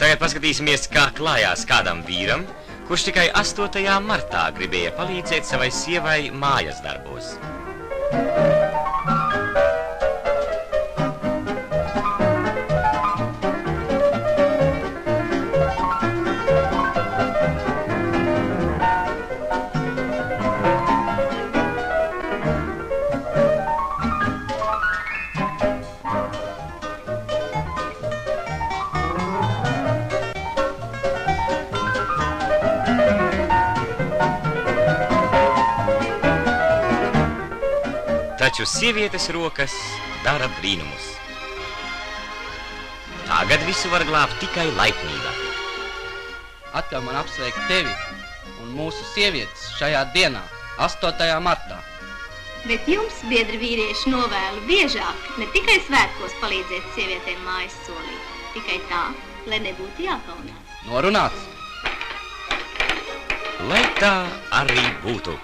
Tagad paskatīsimies, kā klājās kādam vīram, kurš tikai 8. martā gribēja palīdzēt savai sievai mājas darbos. Taču sievietes rokas dara brīnumus. Tagad visu var glābt tikai laipnība. Atļauj man apsveikt tevi un mūsu sievietes šajā dienā, 8. martā. Bet jums, biedri vīrieši, novēlu biežāk ne tikai svētkos palīdzēt sievietēm mājas solī, tikai tā, lai nebūtu jākaunās. Norunāts! Lai tā arī būtu.